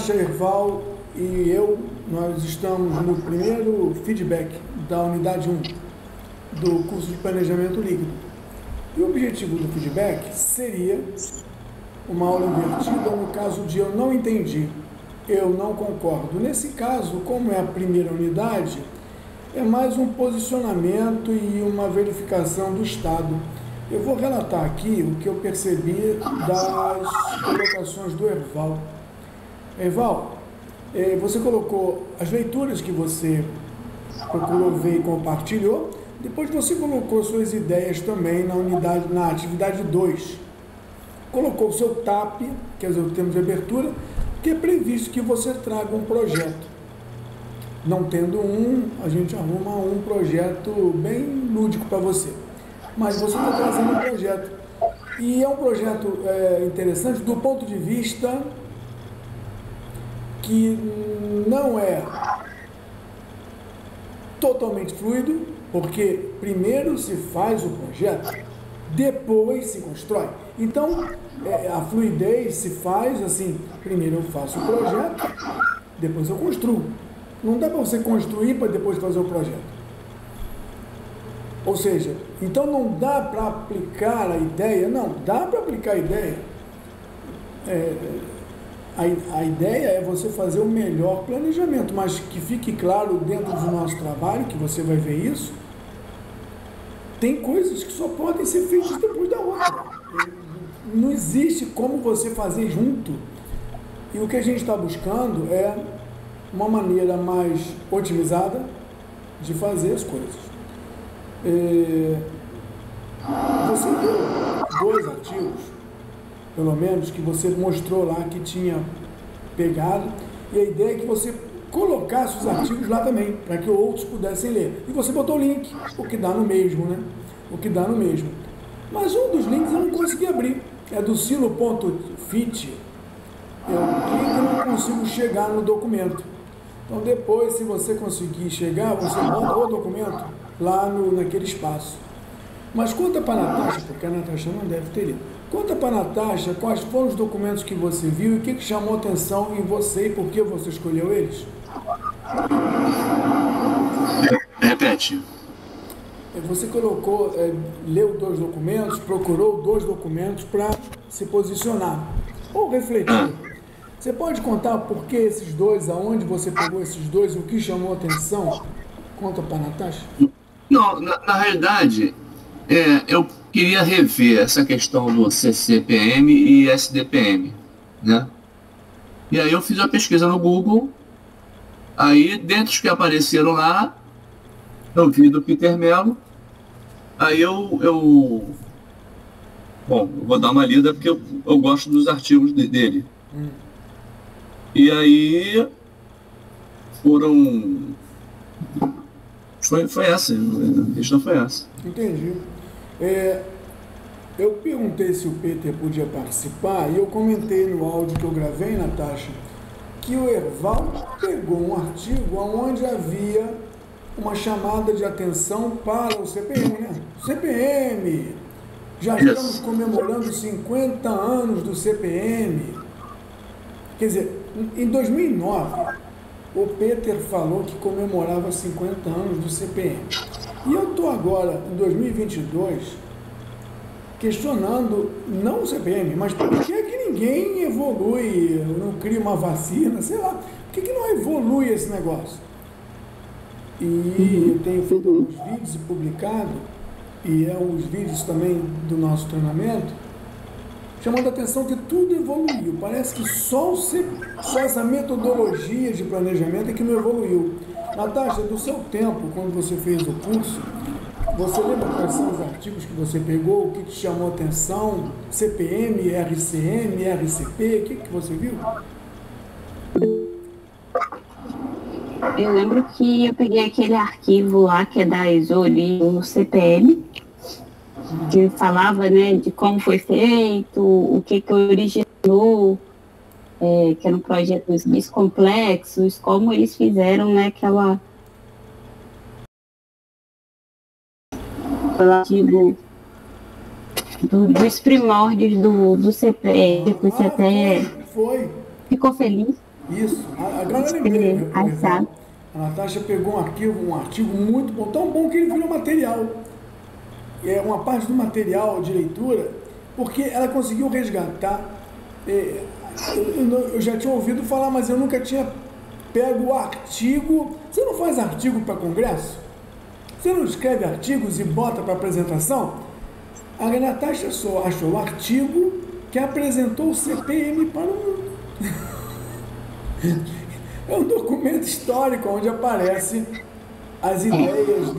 Natasha, Erval e eu, nós estamos no primeiro feedback da unidade 1 do curso de planejamento líquido. E o objetivo do feedback seria uma aula invertida no caso de eu não entendi, eu não concordo. Nesse caso, como é a primeira unidade, é mais um posicionamento e uma verificação do estado. Eu vou relatar aqui o que eu percebi das colocações do Erval. Erval, você colocou as leituras que você procurou ver e compartilhou, depois você colocou suas ideias também na atividade 2. Colocou o seu TAP, quer dizer, o termo de abertura, que é previsto que você traga um projeto. Não tendo um, a gente arruma um projeto bem lúdico para você. Mas você está trazendo um projeto. E é um projeto interessante do ponto de vista que não é totalmente fluido, porque primeiro se faz o projeto, depois se constrói. Então, a fluidez se faz assim, primeiro eu faço o projeto, depois eu construo. Não dá para você construir para depois fazer o projeto. Ou seja, então não dá para aplicar a ideia, não, dá para aplicar a ideia. A ideia é você fazer o melhor planejamento, mas que fique claro dentro do nosso trabalho, que você vai ver isso, tem coisas que só podem ser feitas depois da outra. Não existe como você fazer junto. E o que a gente está buscando é uma maneira mais otimizada de fazer as coisas. Você deu 2 artigos, pelo menos, que você mostrou lá que tinha pegado, e a ideia é que você colocasse os artigos lá também, para que outros pudessem ler. E você botou o link, o que dá no mesmo, né? O que dá no mesmo. Mas um dos links eu não consegui abrir, é do silo.fit. Eu clico e não consigo chegar no documento. Então depois, se você conseguir chegar, você bota o documento lá naquele espaço. Mas conta para a Natasha, porque a Natasha não deve ter lido. Conta para a Natasha quais foram os documentos que você viu e o que chamou a atenção em você e por que você escolheu eles. Repete. Você colocou, leu 2 documentos, procurou 2 documentos para se posicionar ou refletir. Você pode contar por que esses 2, aonde você pegou esses 2, o que chamou a atenção? Conta para a Natasha. Não, na realidade, eu queria rever essa questão do CCPM e SDPM, né? E aí eu fiz uma pesquisa no Google, aí dentro dos que apareceram lá, eu vi do Peter Mello, aí bom, eu vou dar uma lida porque eu gosto dos artigos dele. E aí foi essa, a questão foi essa. Entendi. Eu perguntei se o Peter podia participar e eu comentei no áudio que eu gravei, Natasha, que o Erval pegou um artigo onde havia uma chamada de atenção para o CPM, né? CPM! Já estamos comemorando 50 anos do CPM. Quer dizer, em 2009, o Peter falou que comemorava 50 anos do CPM. E eu estou agora, em 2022, questionando, não o CPM, mas por que ninguém evolui, não cria uma vacina, sei lá, por que não evolui esse negócio? E eu tenho feito alguns vídeos e publicado, e os vídeos também do nosso treinamento, chamando a atenção que tudo evoluiu. Parece que só essa metodologia de planejamento é que não evoluiu. Natasha, do seu tempo, quando você fez o curso, você lembra quais são os artigos que você pegou, o que te chamou a atenção? CPM, RCM, RCP, o que você viu? Eu lembro que eu peguei aquele arquivo lá que é da Exoli, o CPM, que falava, né, de como foi feito, o que originou, que eram projetos biscomplexos, como eles fizeram, né, aquela artigo dos primórdios do CPM, você até ficou feliz. Isso. Agora eu lembrei. Achado. A Natasha pegou um artigo muito bom, tão bom que ele virou material. É uma parte do material de leitura, porque ela conseguiu resgatar. Eu já tinha ouvido falar, mas eu nunca tinha pego o artigo. Você não faz artigo para congresso? Você não escreve artigos e bota para apresentação? A Natasha só achou o artigo que apresentou o CPM para o mundo. É um documento histórico onde aparecem as ideias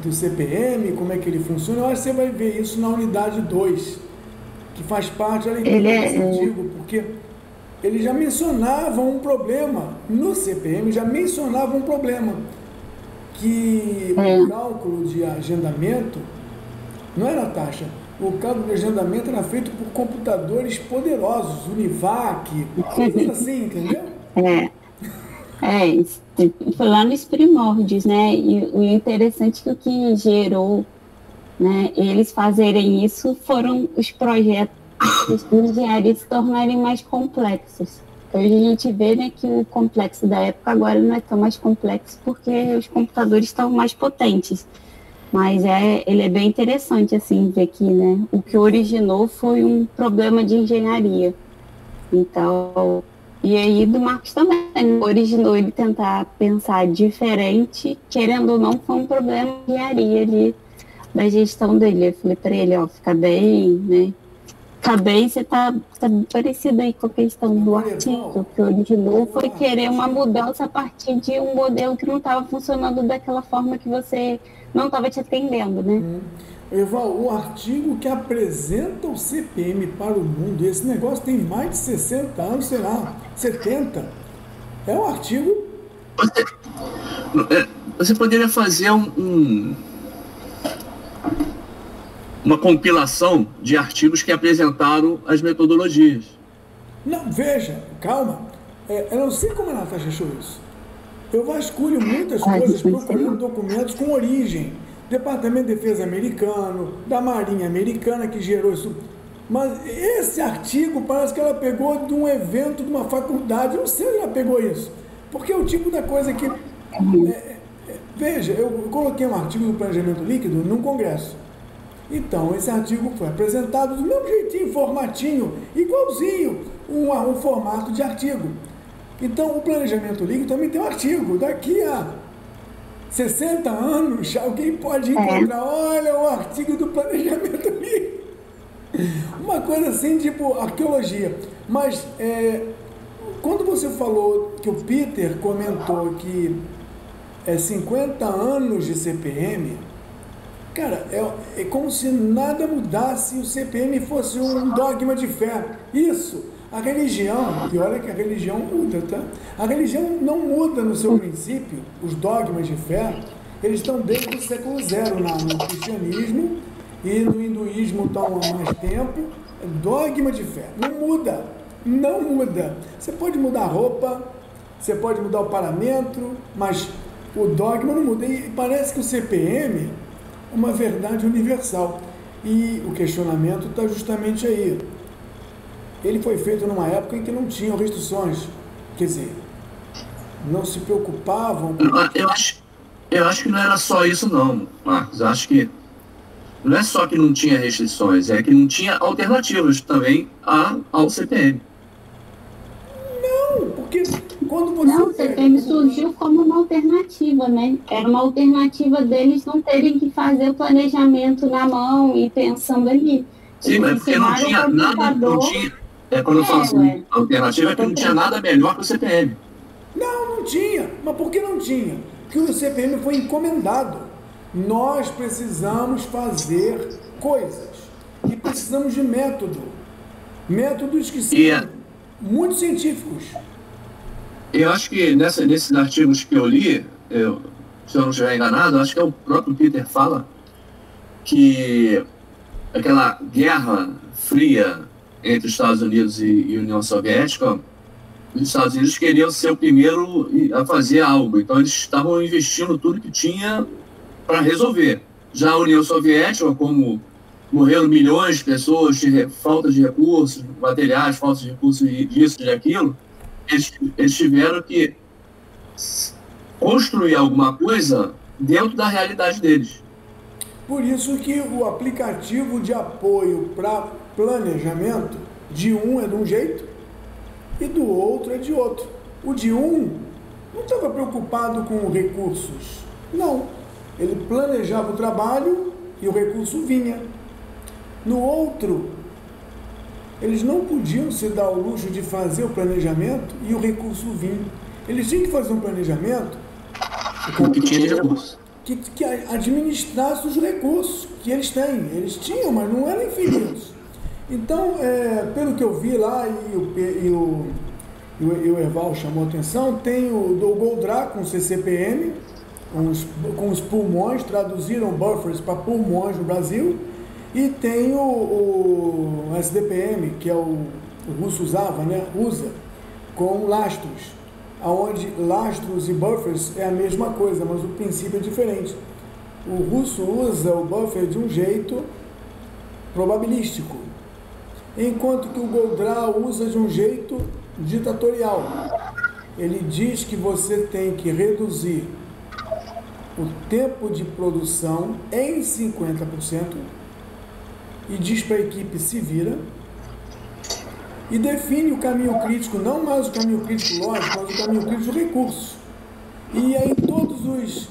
do CPM, como é que ele funciona. Eu acho que você vai ver isso na unidade 2, que faz parte da leitura desse artigo, porque ele já mencionava um problema, no CPM já mencionava um problema, que o cálculo de agendamento, não era taxa, o cálculo de agendamento era feito por computadores poderosos, Univac, coisas assim, entendeu? Foi lá nos primórdios, né? E o interessante é que o que gerou, né, eles fazerem isso foram os projetos de engenharia se tornarem mais complexos. Hoje a gente vê, né, que o complexo da época agora não é tão mais complexo porque os computadores estão mais potentes. Mas ele é bem interessante, assim, ver que, né, o que originou foi um problema de engenharia. Então, e aí do Marcos também, né, originou ele tentar pensar diferente, querendo ou não, foi um problema de engenharia da gestão dele. Eu falei para ele, fica bem, né? Fica bem, você tá parecido aí com a questão do artigo, que originou foi querer uma mudança a partir de um modelo que não estava funcionando daquela forma que você não estava te atendendo, né? Eval, o artigo que apresenta o CPM para o mundo, esse negócio tem mais de 60 anos, sei lá, 70. É um artigo... Você poderia fazer uma compilação de artigos que apresentaram as metodologias. Não, veja, calma. Eu não sei como a Natasha achou isso. Eu vasculho muitas coisas procurando documentos com origem. Departamento de Defesa americano, da Marinha americana que gerou isso. Mas esse artigo parece que ela pegou de um evento de uma faculdade. Eu não sei onde ela pegou isso. Porque é o tipo da coisa que... veja, eu coloquei um artigo do planejamento líquido num congresso. Então, esse artigo foi apresentado do mesmo jeitinho, formatinho, igualzinho um formato de artigo. Então, o planejamento líquido também tem um artigo. Daqui a 60 anos, alguém pode encontrar, olha o artigo do planejamento líquido. Uma coisa assim, tipo arqueologia. Mas, quando você falou que o Peter comentou que 50 anos de CPM, cara, é como se nada mudasse e o CPM fosse um dogma de fé. Isso, a religião, e olha que a religião muda, tá? A religião não muda no seu princípio, os dogmas de fé, eles estão desde o século zero no cristianismo e no hinduísmo estão há mais tempo. Dogma de fé, não muda, não muda. Você pode mudar a roupa, você pode mudar o paramento, mas o dogma não muda. E parece que o CPM é uma verdade universal. E o questionamento está justamente aí. Ele foi feito numa época em que não tinham restrições. Quer dizer, não se preocupavam... Eu acho que não era só isso não, Marcos. Eu acho que não é só que não tinha restrições, é que não tinha alternativas também ao CPM. Não, porque quando você... Não, o CPM surgiu como uma alternativa, né? Era uma alternativa deles não terem que fazer o planejamento na mão e pensando ali. Sim, mas porque não tinha nada, não tinha... quando eu falo assim, a alternativa é que não tinha nada melhor que o CPM. Não tinha. Mas por que não tinha? Porque o CPM foi encomendado. Nós precisamos fazer coisas. E precisamos de método. Métodos que são muito científicos. Eu acho que nesses artigos que eu li, se eu não estiver enganado, acho que é o próprio Peter fala que aquela guerra fria entre os Estados Unidos e União Soviética, os Estados Unidos queriam ser o primeiro a fazer algo, então eles estavam investindo tudo que tinha para resolver. Já a União Soviética, como morreram milhões de pessoas, falta de recursos materiais, falta de recursos disso, de aquilo, eles tiveram que construir alguma coisa dentro da realidade deles. Por isso que o aplicativo de apoio para planejamento de um é de um jeito e do outro é de outro. O de um não estava preocupado com recursos. Não. Ele planejava o trabalho e o recurso vinha. No outro, eles não podiam se dar o luxo de fazer o planejamento e o recurso vinha. Eles tinham que fazer um planejamento que tinha de recurso. Que administrasse os recursos que eles têm. Eles tinham, mas não eram infinitos. Então, pelo que eu vi lá, e o Eval chamou a atenção, tem o do Goldratt com CCPM, com os pulmões, traduziram buffers para pulmões no Brasil, e tem o SDPM, que é o russo usava, né? Usa, com lastros, onde lastros e buffers é a mesma coisa, mas o princípio é diferente. O russo usa o buffer de um jeito probabilístico, enquanto que o Goldratt usa de um jeito ditatorial. Ele diz que você tem que reduzir o tempo de produção em 50% e diz para a equipe se vira e define o caminho crítico, não mais o caminho crítico lógico, mas o caminho crítico de recursos. E aí todos os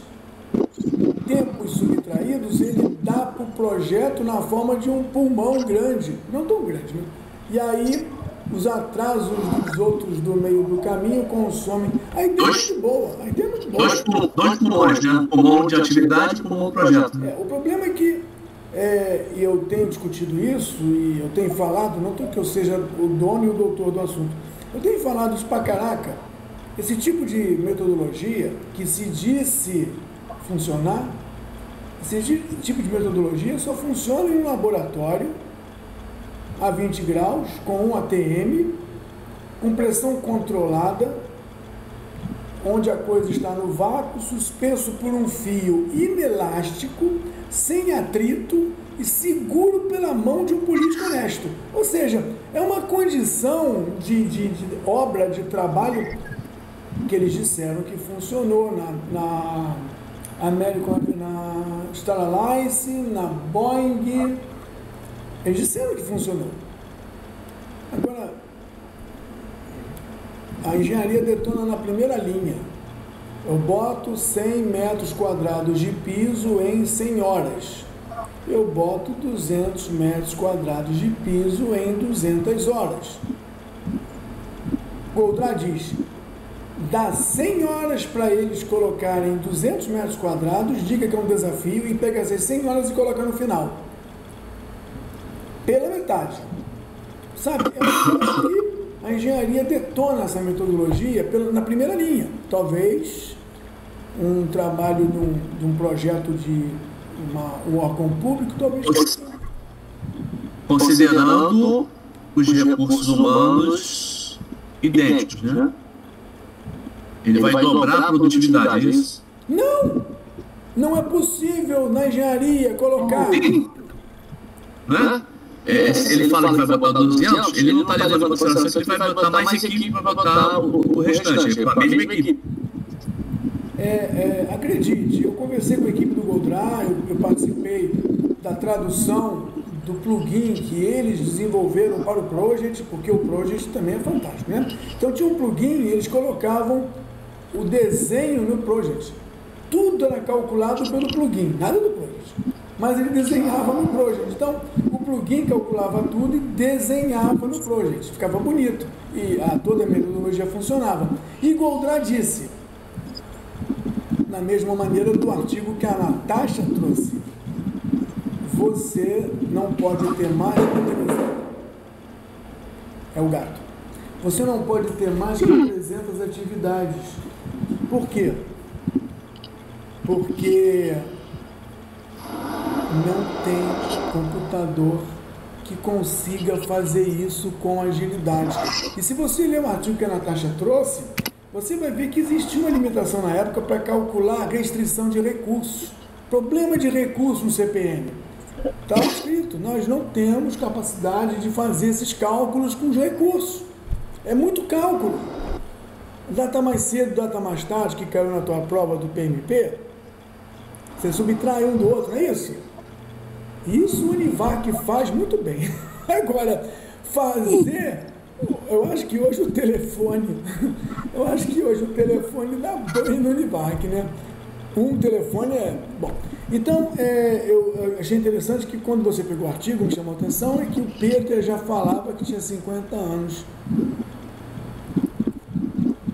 tempos subtraídos ele dá para o projeto na forma de um pulmão grande, não tão grande, né? E aí os atrasos dos outros do meio do caminho consomem. A ideia é muito boa. A ideia é muito boa. Dois pulmões, né? Pulmão de atividade e pulmão de projeto. O problema é que eu tenho discutido isso e eu tenho falado, não que eu seja o dono e o doutor do assunto, eu tenho falado isso pra caraca. Esse tipo de metodologia que se disse funcionar, esse tipo de metodologia só funciona em um laboratório a 20 graus, com um ATM, com pressão controlada, onde a coisa está no vácuo, suspenso por um fio inelástico, sem atrito e seguro pela mão de um político honesto. Ou seja, é uma condição de obra, de trabalho que eles disseram que funcionou na American, na Star Alliance, na Boeing. Eles disseram que funcionou. Agora, a engenharia detona na primeira linha. Eu boto 100 metros quadrados de piso em 100 horas. Eu boto 200 metros quadrados de piso em 200 horas. Goldratt diz, dá 100 horas para eles colocarem 200 metros quadrados, diga que é um desafio, e pega essas 100 horas e coloca no final. Pela metade. Sabe? A engenharia detona essa metodologia na primeira linha. Talvez um trabalho de um projeto de um órgão público, talvez... Considerando os recursos humanos idênticos, né? Ele vai dobrar a produtividade, é isso? Não! Não é possível na engenharia colocar... Né? Ele fala que vai botar 200, ele não está levando em consideração que ele vai botar mais equipe para botar o restante, a mesma equipe. Acredite, eu conversei com a equipe do Goldratt, eu participei da tradução do plugin que eles desenvolveram para o Project, porque o Project também é fantástico, né? Então tinha um plugin e eles colocavam o desenho no Project. Tudo era calculado pelo plugin, nada do Project. Mas ele desenhava no Project. Então, o plugin calculava tudo e desenhava no Project. Ficava bonito. E toda a metodologia funcionava. E Goldratt disse, na mesma maneira do artigo que a Natasha trouxe, você não pode ter mais é o gato. Você não pode ter mais que 300 atividades. Por quê? Porque não tem computador que consiga fazer isso com agilidade. E se você ler o artigo que a Natasha trouxe, você vai ver que existia uma limitação na época para calcular a restrição de recursos. Problema de recursos no CPM. Está escrito, nós não temos capacidade de fazer esses cálculos com os recursos. É muito cálculo. data mais cedo, data mais tarde, que caiu na tua prova do PMP, você subtrai um do outro, não é isso? Isso o Univac faz muito bem. Agora, fazer, eu acho que hoje o telefone dá banho no Univac, né? Um telefone é... Bom, então, eu achei interessante que quando você pegou o artigo, me chamou a atenção, é que o Peter já falava que tinha 50 anos.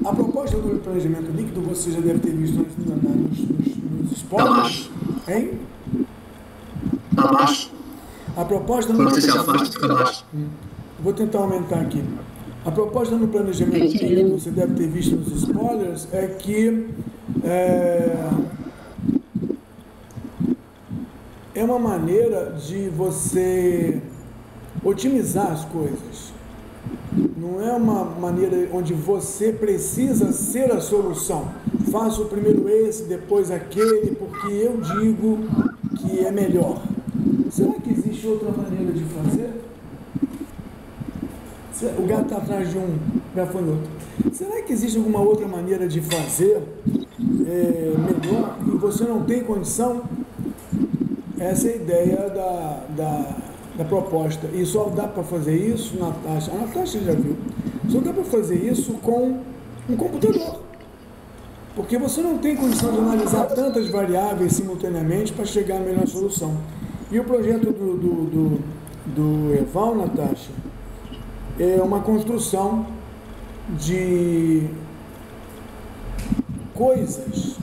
A proposta do planejamento líquido, você já deve ter visto nos spoilers, hein? Tá baixo. A proposta no... Quando você se afasta, fica baixo. Vou tentar aumentar aqui. A proposta no planejamento líquido, você deve ter visto nos spoilers, é que é uma maneira de você otimizar as coisas. Não é uma maneira onde você precisa ser a solução. Faço primeiro esse, depois aquele, porque eu digo que é melhor. Será que existe outra maneira de fazer? O gato está atrás de um gafanhoto. Será que existe alguma outra maneira de fazer melhor e você não tem condição? Essa é a ideia da proposta. E só dá para fazer isso, Natasha. A Natasha já viu. Só dá para fazer isso com um computador. Porque você não tem condição de analisar tantas variáveis simultaneamente para chegar à melhor solução. E o projeto do Eval, Natasha, é uma construção de coisas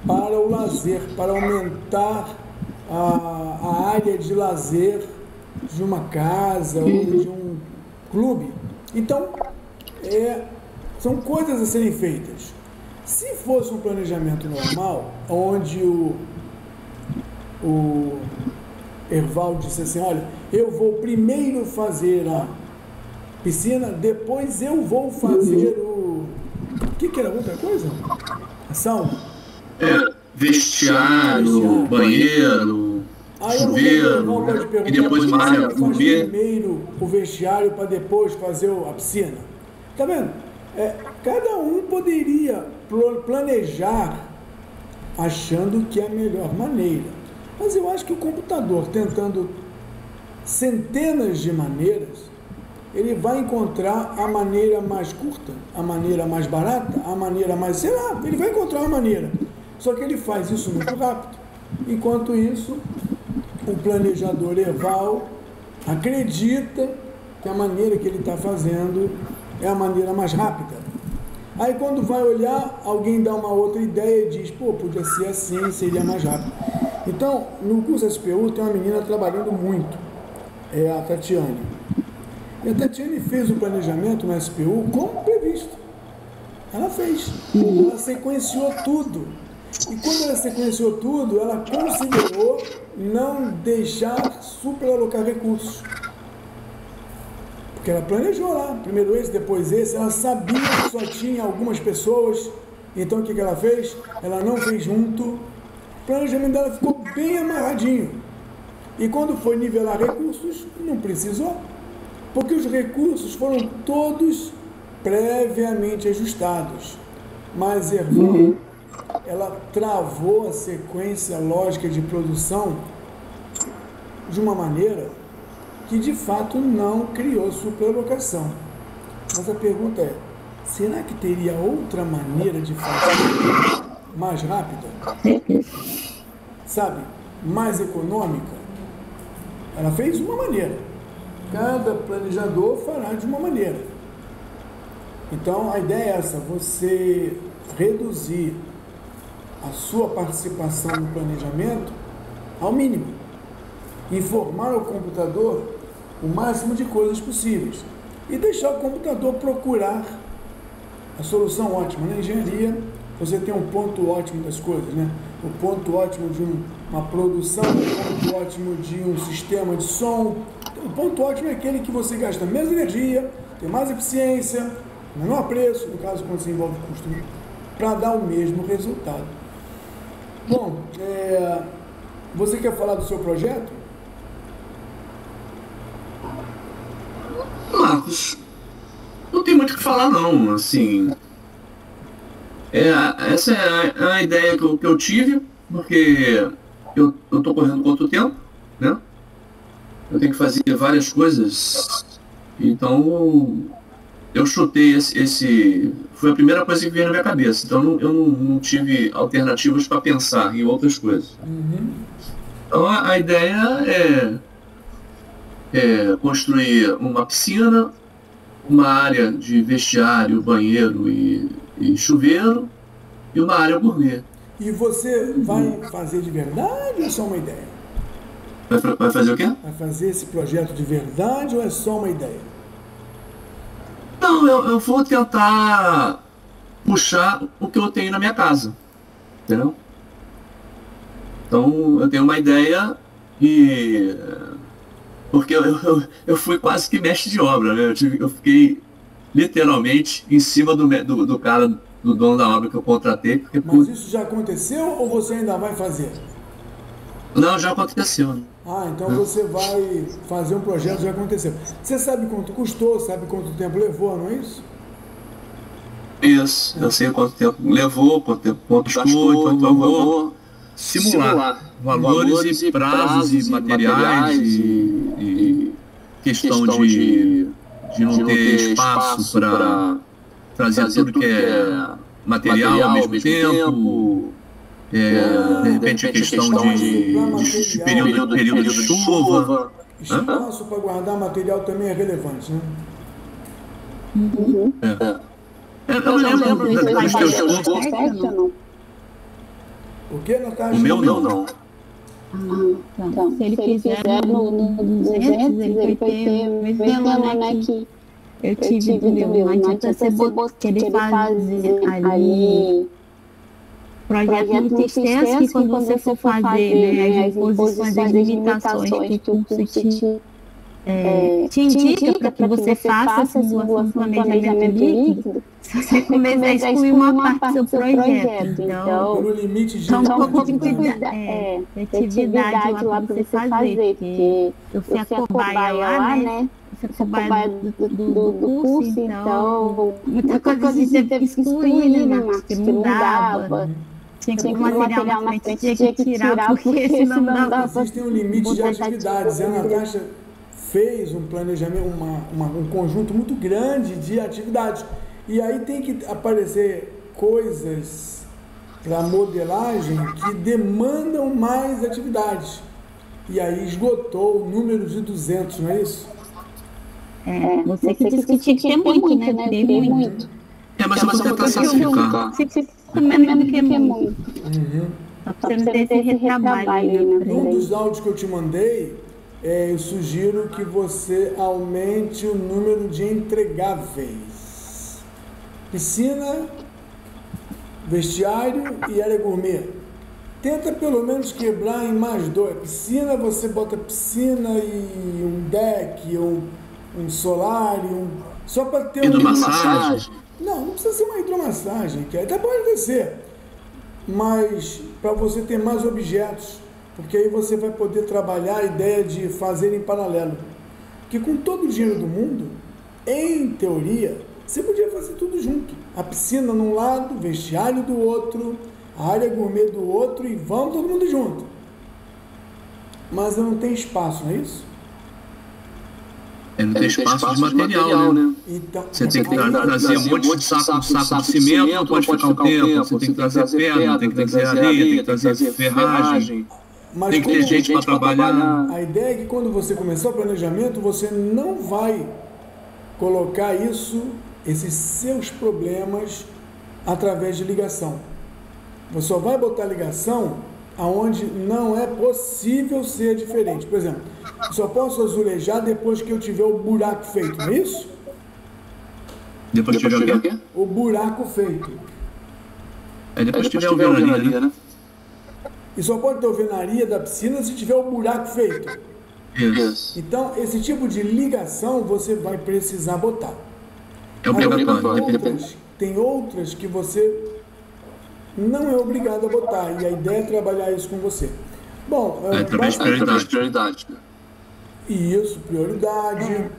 para o lazer, para aumentar a área de lazer de uma casa ou de um clube. Então, são coisas a serem feitas. Se fosse um planejamento normal, onde o Erval disse assim, olha, eu vou primeiro fazer a piscina, depois eu vou fazer o que era outra coisa? A sauna? Vestiário, banheiro, chuveiro, e depois uma área faz primeiro o vestiário para depois fazer a piscina. Tá vendo? Cada um poderia planejar achando que é a melhor maneira. Mas eu acho que o computador, tentando centenas de maneiras, ele vai encontrar a maneira mais curta, a maneira mais barata, a maneira mais... sei lá, ele vai encontrar uma maneira. Só que ele faz isso muito rápido. Enquanto isso, o planejador Eval acredita que a maneira que ele está fazendo é a maneira mais rápida. Aí quando vai olhar, alguém dá uma outra ideia e diz, pô, podia ser assim, seria mais rápido. Então, no curso SPU tem uma menina trabalhando muito, é a Tatiane. E a Tatiane fez o planejamento no SPU como previsto. Ela fez. Ela sequenciou tudo. E quando ela sequenciou tudo, ela considerou não deixar superalocar recursos. Porque ela planejou lá, primeiro esse, depois esse, ela sabia que só tinha algumas pessoas, então o que ela fez? Ela não fez junto, o planejamento dela ficou bem amarradinho. E quando foi nivelar recursos, não precisou, porque os recursos foram todos previamente ajustados. Mas Erval, ela travou a sequência lógica de produção de uma maneira que de fato não criou superalocação. Mas a pergunta é, será que teria outra maneira de fazer mais rápida? Sabe? Mais econômica? Ela fez uma maneira. Cada planejador fará de uma maneira. Então a ideia é essa, você reduzir a sua participação no planejamento ao mínimo. Informar ao computador o máximo de coisas possíveis e deixar o computador procurar a solução ótima. Na engenharia, você tem um ponto ótimo das coisas, né? O ponto ótimo de uma produção, o ponto ótimo de um sistema de som. O ponto ótimo é aquele que você gasta menos energia, tem mais eficiência, menor preço, no caso quando se envolve custo, para dar o mesmo resultado. Bom, você quer falar do seu projeto? Marcos, não tem muito o que falar não, assim, Essa é a ideia que eu tive, porque eu estou correndo contra o tempo, né? Eu tenho que fazer várias coisas, então eu chutei foi a primeira coisa que veio na minha cabeça, então eu não tive alternativas para pensar em outras coisas. Então a ideia é construir uma piscina, uma área de vestiário, banheiro e chuveiro e uma área gourmet. E você vai fazer de verdade ou é só uma ideia? Vai fazer o quê? Vai fazer esse projeto de verdade ou é só uma ideia? Não, eu vou tentar puxar o que eu tenho na minha casa, entendeu? Então eu tenho uma ideia e... Porque eu fui quase que mestre de obra, né? Eu fiquei literalmente em cima do cara, do dono da obra que eu contratei. Porque, Mas isso já aconteceu ou você ainda vai fazer? Não, já aconteceu. Então você vai fazer um projeto que já aconteceu. Você sabe quanto custou, sabe quanto tempo levou, não é isso? Isso, eu sei quanto tempo levou, quanto custou, então eu vou simular valores e prazos e materiais e questão de não ter espaço para trazer tudo que é material ao mesmo tempo, de repente a questão de período de chuva. Espaço para guardar material também é relevante, né? Eu me lembro dos teus cursos. O que, Natasha? O meu não. Então, se ele fizer no 200, ele vai ter o mesmo né, que eu tive do meu. Não adianta você querer fazer ali projeto muito extenso que quando você for fazer, né, as imposições, as limitações que o curso te indica para que você faça a simulação de planejamento líquido, você começa a excluir uma parte do seu projeto. Então, pelo limite de um pouco de atividade lá para você fazer, porque você é cobaia lá, né? Você é cobaia do curso, então muita coisa você teve que excluir, né? Porque não dava. Tinha que ter material na frente, tinha que tirar, porque senão não dava. Existe um limite de atividades. A Natasha fez um planejamento, um conjunto muito grande de atividades. E aí tem que aparecer coisas para modelagem que demandam mais atividades. E aí esgotou o número de 200, não é isso? Você que disse que tinha que ter muito, né? Ter muito. Mas eu vou tentar simplificar. Menos que é muito. Só para você não ter esse retrabalho. Um dos áudios que eu te mandei, eu sugiro que você aumente o número de entregáveis. Piscina, vestiário e área gourmet. Tenta pelo menos quebrar em mais 2. Piscina, você bota piscina e um deck, um solário, só para ter hidromassagem. Não precisa ser uma hidromassagem, que até pode ser, mas para você ter mais objetos, porque aí você vai poder trabalhar a ideia de fazer em paralelo. Porque com todo o dinheiro do mundo, em teoria, você podia fazer tudo junto. A piscina num lado, o vestiário do outro, a área gourmet do outro e vamos todo mundo junto. Mas não tem espaço, não é isso? Não tem espaço de material, né? Então, você tem que trazer um monte de saco de cimento, não pode ficar um tempo, você tem que trazer pedra, tem que trazer areia, tem que trazer ferragem, tem que ter gente para trabalhar. A ideia é que quando você começar o planejamento, você não vai colocar esses seus problemas através de ligação. Você só vai botar ligação aonde não é possível ser diferente. Por exemplo, eu só posso azulejar depois que eu tiver o buraco feito, não é isso? Depois que tiver o quê? O buraco feito. Depois que tiver a alvenaria, né? E só pode ter alvenaria da piscina se tiver o buraco feito. Isso. Então, esse tipo de ligação você vai precisar botar. É obrigatório. Tem outras que você não é obrigado a botar, e a ideia é trabalhar isso com você. Bom, através de prioridade. Isso, prioridade.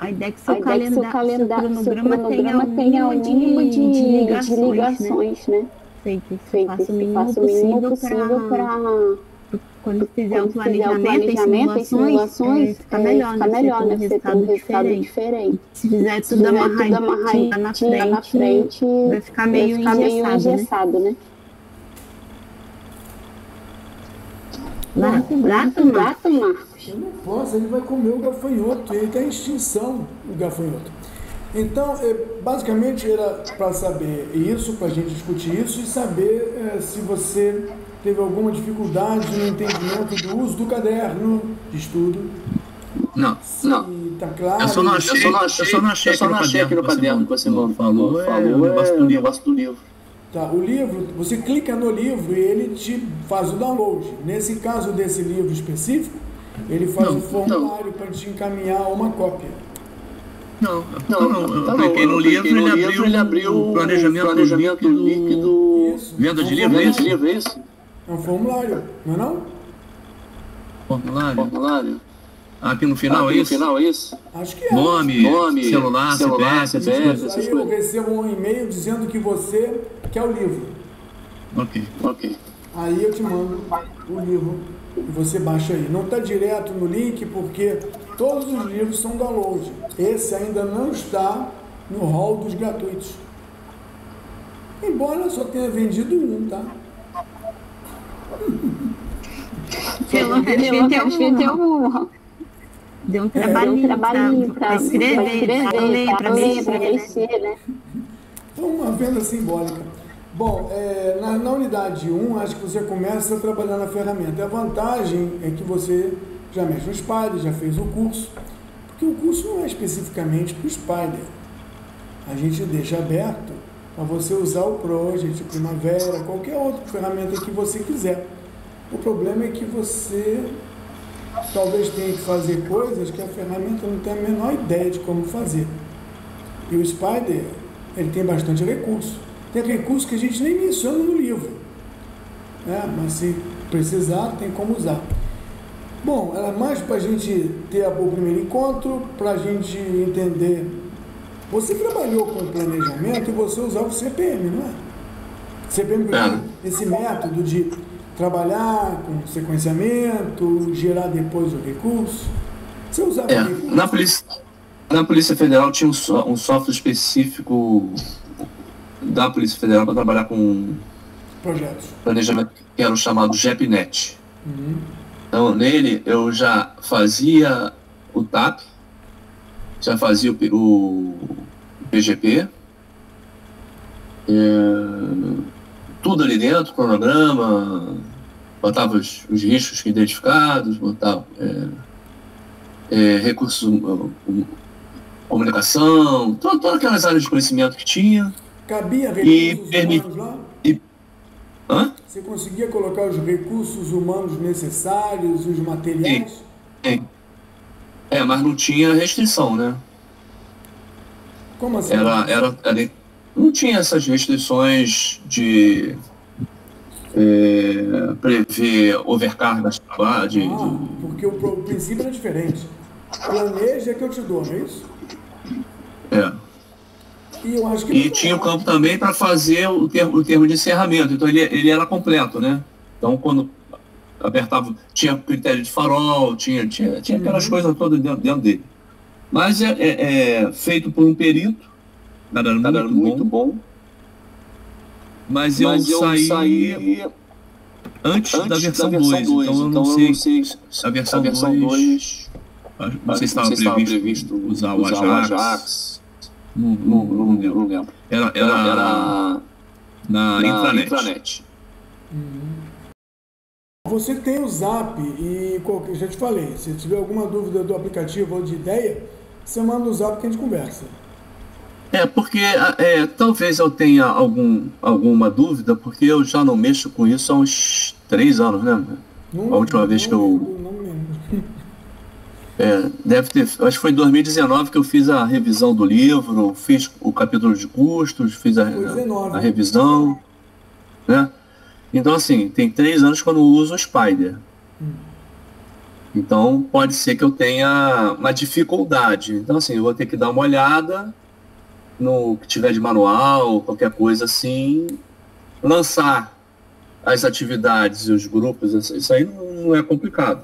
A ideia é que seu cronograma tenha um mínimo de ligações, né? Feitas. Faça o mínimo possível para quando fizer o planejamento e simulações, fica melhor, né? Você ter um resultado diferente. Se fizer tudo amarradinho na frente, vai ficar meio engessado, né? Gato, Marcos. Eu não posso, ele vai comer o gafanhoto, ele está em extinção, o gafanhoto. Então, basicamente era para saber isso, para a gente discutir isso e saber se você teve alguma dificuldade no entendimento do uso do caderno de estudo. Não. Tá claro. Eu só não achei aqui no caderno que você falou o negócio do livro. Tá, o livro, você clica no livro e ele te faz o download. Nesse caso desse livro específico, ele faz um formulário para te encaminhar uma cópia. Não. Eu cliquei no livro e ele abriu o planejamento líquido. Isso. Venda de livro, é isso? É um formulário, não é não? Formulário? Aqui no final é isso? Acho que é. Nome, celular, CPF, essas coisas. Aí eu recebo um e-mail dizendo que você quer o livro. Ok. Aí eu te mando o livro e você baixa aí. Não está direto no link porque todos os livros são download. Esse ainda não está no hall dos gratuitos. Embora só tenha vendido um, tá? Deu um trabalhinho para escrever, para ler, para mexer, né? Foi uma venda simbólica. Bom, na unidade 1, acho que você começa a trabalhar na ferramenta. A vantagem é que você já mexe no Spider, já fez o curso, porque o curso não é especificamente para o Spider. A gente deixa aberto para você usar o Project, Primavera, qualquer outra ferramenta que você quiser. O problema é que você talvez tenha que fazer coisas que a ferramenta não tem a menor ideia de como fazer. E o Spider, ele tem bastante recurso. Tem recursos que a gente nem menciona no livro, né? Mas se precisar, tem como usar. Bom, era mais para a gente ter o primeiro encontro, para a gente entender. Você trabalhou com planejamento e você usava o CPM, não é? CPM, esse método de trabalhar com sequenciamento, gerar depois o recurso. Você usava recurso? Na Polícia Federal tinha um software específico da Polícia Federal para trabalhar com projetos. Planejamento, que era o chamado GEPNet. Então, nele, eu já fazia o TAP, já fazia o PGP, tudo ali dentro, cronograma, botava os riscos identificados, botava recursos, comunicação, todas aquelas áreas de conhecimento que tinha. Cabia recursos humanos lá? Você conseguia colocar os recursos humanos necessários, os materiais? Sim. Mas não tinha restrição, né? Como assim? Não tinha essas restrições de prever overcargas. Porque o princípio era diferente. Planeja que eu te dou, não é isso? E eu acho que tinha o campo também para fazer o termo de encerramento. Então ele era completo, né? Então quando apertava, tinha critério de farol, tinha aquelas coisas todas dentro dele. Mas é feito por um perito, era muito bom. Mas eu saí antes da versão 2, então eu não sei a versão 2. Não sei se estava previsto usar o Ajax. Não lembro. Era na intranet. Você tem o Zap e já te falei, se tiver alguma dúvida do aplicativo ou de ideia, você manda o Zap que a gente conversa. Porque talvez eu tenha alguma dúvida, porque eu já não mexo com isso há uns 3 anos, né? A última vez que eu... Não lembro. Deve ter, acho que foi em 2019 que eu fiz a revisão do livro, fiz o capítulo de custos, fiz a revisão, né? Então assim, tem 3 anos que eu não uso o Spider. Então, pode ser que eu tenha uma dificuldade. Então, assim, eu vou ter que dar uma olhada no que tiver de manual, qualquer coisa assim, lançar as atividades e os grupos, isso aí não é complicado.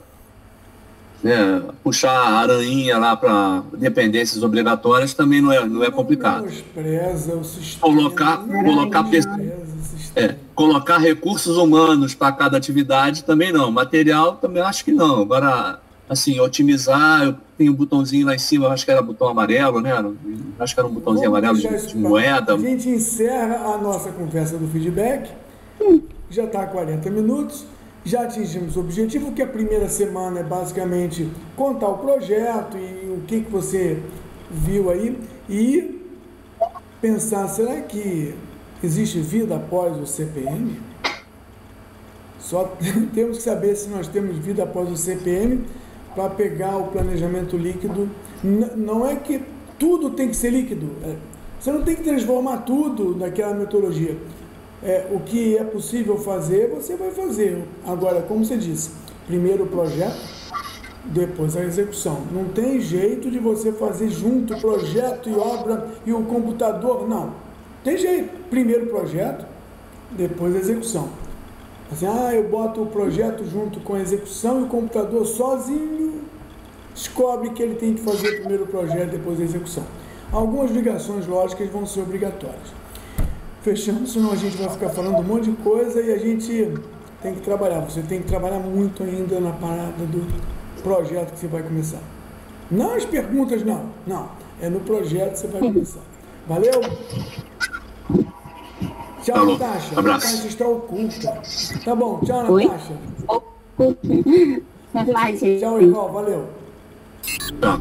Né? Puxar a aranha lá para dependências obrigatórias também não é complicado. O sistema, colocar recursos humanos para cada atividade também não. Material também acho que não. Agora, assim, otimizar, eu tenho um botãozinho lá em cima, acho que era botão amarelo, né? Acho que era um botãozinho amarelo de moeda. A gente encerra a nossa conversa do feedback. Já está 40 minutos. Já atingimos o objetivo, que a primeira semana é basicamente contar o projeto e o que você viu aí e pensar, será que existe vida após o CPM? Só temos que saber se nós temos vida após o CPM para pegar o planejamento líquido. Não é que tudo tem que ser líquido, você não tem que transformar tudo naquela metodologia. O que é possível fazer, você vai fazer. Agora, como você disse, primeiro o projeto, depois a execução. Não tem jeito de você fazer junto projeto e obra e o computador, não. Tem jeito. Primeiro o projeto, depois a execução. Assim, eu boto o projeto junto com a execução e o computador sozinho descobre que ele tem que fazer primeiro o projeto, depois a execução. Algumas ligações lógicas vão ser obrigatórias. Fechamos, senão a gente vai ficar falando um monte de coisa e a gente tem que trabalhar. Você tem que trabalhar muito ainda na parada do projeto que você vai começar. Não as perguntas, não. É no projeto que você vai começar. Valeu? Tchau, Falou. Natasha. Abraço. Natasha está oculta. Tá bom, tchau, Natasha. Até mais, gente. Tchau, Ival. Valeu. Tchau.